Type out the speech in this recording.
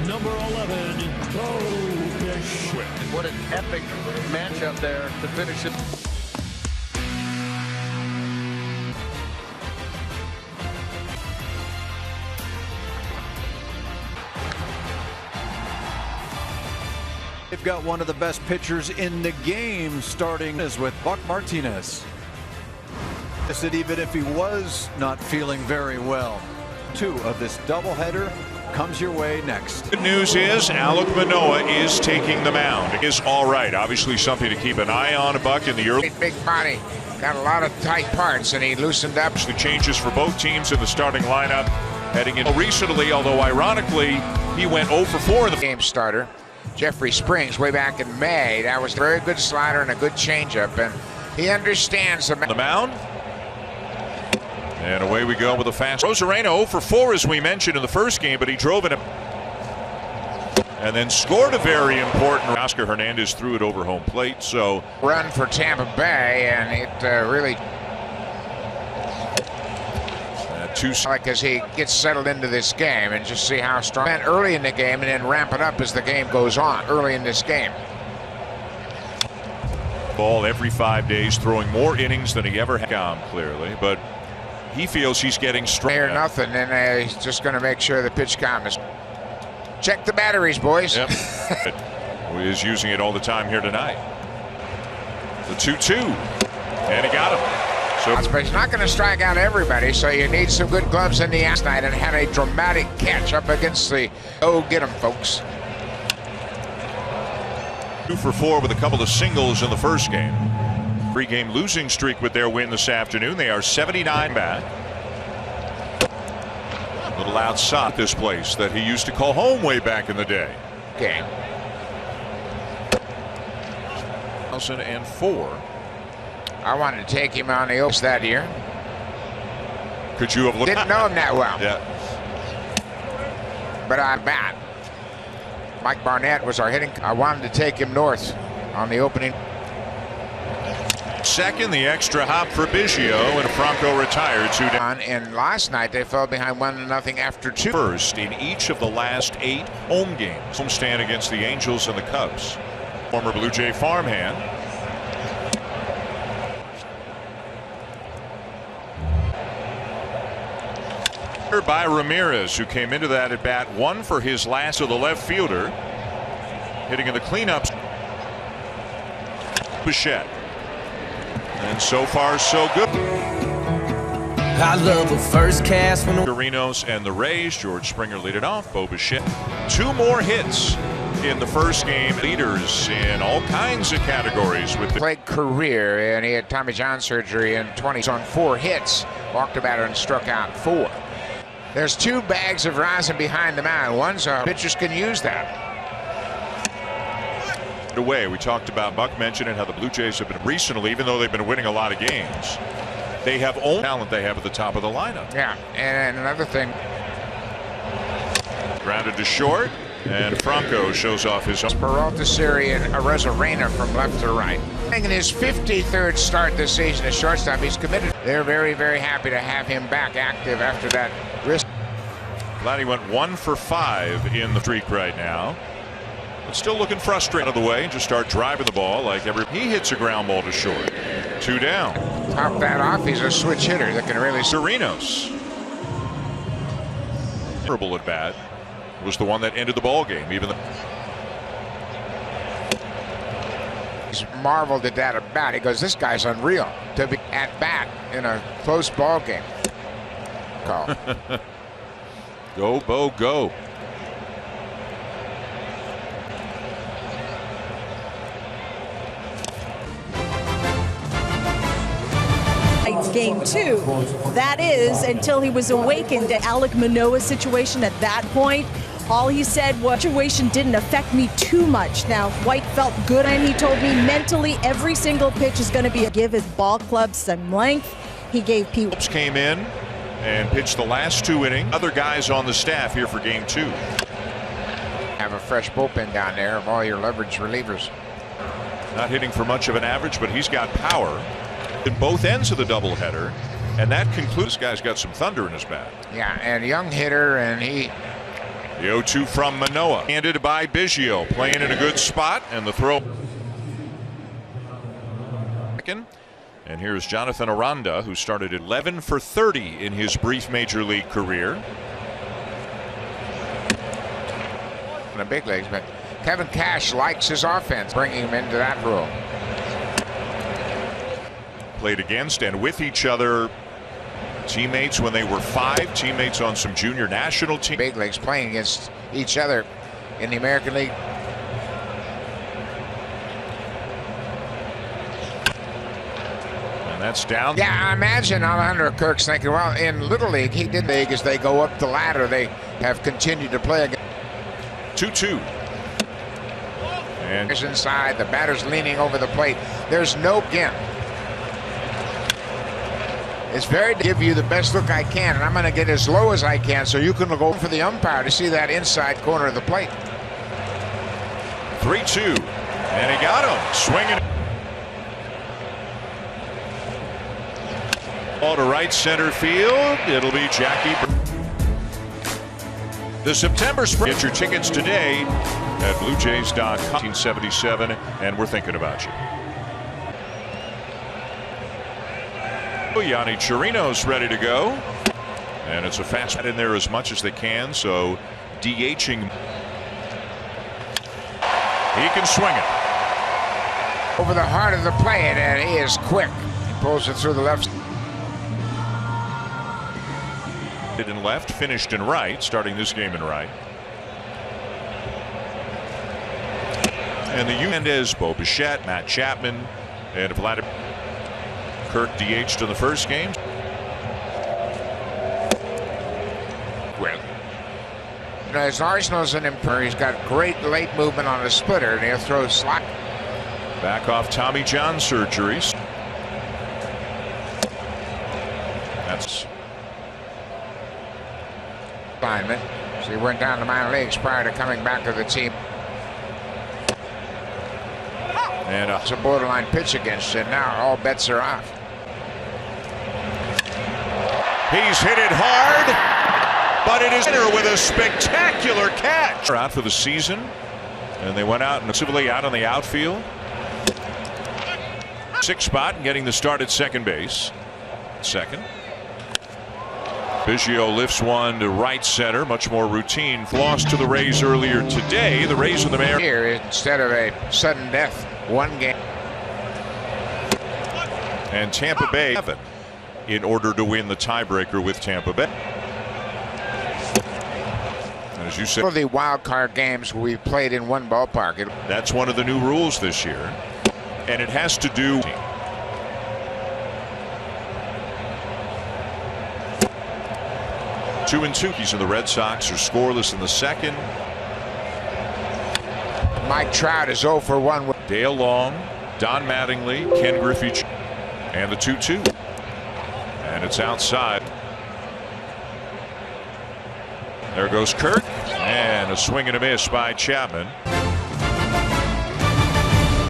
Number 11, Bo Bichette. What an epic matchup there to finish it. They've got one of the best pitchers in the game starting is with Buck Martinez. I said even if he was not feeling very well, 2 of this doubleheader comes your way next. Good news is Alek Manoah is taking the mound. Is all right. Obviously something to keep an eye on, Buck, in the early. Big body, got a lot of tight parts, and he loosened up. The changes for both teams in the starting lineup heading in recently, although ironically he went 0 for 4 in the game starter. Jeffrey Springs way back in May. That was a very good slider and a good changeup, and he understands the mound. And away we go with a fast. Rosarena 0 for 4 as we mentioned in the first game, but he drove it and then scored a very important. Oscar Hernandez threw it over home plate, so run for Tampa Bay, and it really like as he gets settled into this game, and just see how strong early in the game and then ramp it up as the game goes on early in this game. Ball every 5 days, throwing more innings than he ever had, clearly, but he feels he's getting stronger. Nothing, and he's just going to make sure the pitch count is. Check the batteries, boys. Yep. He is using it all the time here tonight. The 2-2, and he got him. So, but he's not going to strike out everybody, so you need some good gloves in the last night, and had a dramatic catch up against the. Oh, get him, folks. 2 for 4 with a couple of singles in the first game. 3-game losing streak with their win this afternoon. They are 79 back. A little outside this place that he used to call home way back in the day. Game. 2004. I wanted to take him on the Oaks that year. Could you have looked? Didn't know him that well. Yeah. But I'm bad. Mike Barnett was our hitting. I wanted to take him north on the opening. Second, the extra hop for Biggio, and Franco retired 2 down. And last night they fell behind 1-0 after 2. First in each of the last 8 home games. Homestand against the Angels and the Cubs. Former Blue Jay farmhand. By Ramirez, who came into that at bat 1 for his last of the left fielder, hitting in the cleanups. Bichette, and so far so good. I love a first cast when the Marinos and the Rays. George Springer lead it off. Bo Bichette, 2 more hits in the first game. Leaders in all kinds of categories with the played career, and he had Tommy John surgery in 20s on 4 hits. Walked a batter and struck out 4. There's 2 bags of rosin behind the mound. One's pitchers can use that. Away, we talked about, Buck mentioned it, how the Blue Jays have been recently, even though they've been winning a lot of games, they have only talent they have at the top of the lineup. Yeah, and another thing. Grounded to short, and Franco shows off his own. Peralta, Siri, and Arozarena from left to right. In his 53rd start this season as shortstop, he's committed. They're very, very happy to have him back active after that wrist. Glad he went 1 for 5 in the streak right now. But still looking frustrated out of the way. Just start driving the ball like every. He hits a ground ball to short. 2 down. Top that off. He's a switch hitter that can really. Serenos. Terrible at bat was the one that ended the ball game. Even the. He's marveled at that at bat. He goes, "This guy's unreal to be at bat in a close ball game." Call. Go, Bo, go. Game 2. That is until he was awakened to Alek Manoah's situation at that point. All he said was, situation didn't affect me too much. Now, White felt good, and he told me mentally every single pitch is going to be give his ball club some length. He gave people. Came in and pitched the last 2 innings. Other guys on the staff here for game 2. Have a fresh bullpen down there of all your leverage relievers. Not hitting for much of an average, but he's got power in both ends of the doubleheader, and that concludes. This guy's got some thunder in his bat. Yeah, and young hitter, and he The 0-2 from Manoah. Handed by Biggio. Playing in a good spot. And the throw. And here's Jonathan Aranda, who started 11 for 30 in his brief major league career. In the big leagues, but Kevin Cash likes his offense, bringing him into that role. Played against and with each other. Teammates when they were 5, teammates on some junior national teams. Big leagues playing against each other in the American League. And that's down. Yeah, I imagine Alejandro Kirk's thinking, well, in Little League, he did league as they go up the ladder. They have continued to play against. 2-2. And Inside, the batter's leaning over the plate. There's no gin. It's very to give you the best look I can, and I'm going to get as low as I can so you can go for the umpire to see that inside corner of the plate. 3-2. And he got him. Swinging. Ball to right center field. It'll be Jackie. The September spring. Get your tickets today at BlueJays.com. 1977, and we're thinking about you. Yanni Chirino's ready to go, and it's a fast in there as much as they can, so DHing. He can swing it over the heart of the plate, and he is quick. He pulls it through the left. Did in left, finished in right, starting this game in right. And the Hernandez, Bo Bichette, Matt Chapman, and Vladimir. Kirk DH'd in the first game. Well, you know, his arsenal's an improve. He's got great late movement on a splitter, and he'll throw slot. Back off Tommy John surgeries. That's alignment. So he went down to minor leagues prior to coming back to the team. And it's a borderline pitch against him. Now all bets are off. He's hit it hard, but it is with a spectacular catch. Out for the season, and they went out and civilly out on the outfield. 6th spot and getting the start at second base. Second. Biggio lifts one to right center, much more routine. Lost to the Rays earlier today. The Rays are the mayor. Here, instead of a sudden death, one game. And Tampa Bay in order to win the tiebreaker with Tampa Bay. And as you said, for the wild card games we played in one ballpark. That's one of the new rules this year, and it has to do. 2-2. He's in the Red Sox are scoreless in the second. Mike Trout is 0 for 1 with Dale Long, Don Mattingly, Ken Griffey, and the 2-2. And it's outside. There goes Kirk, and a swing and a miss by Chapman.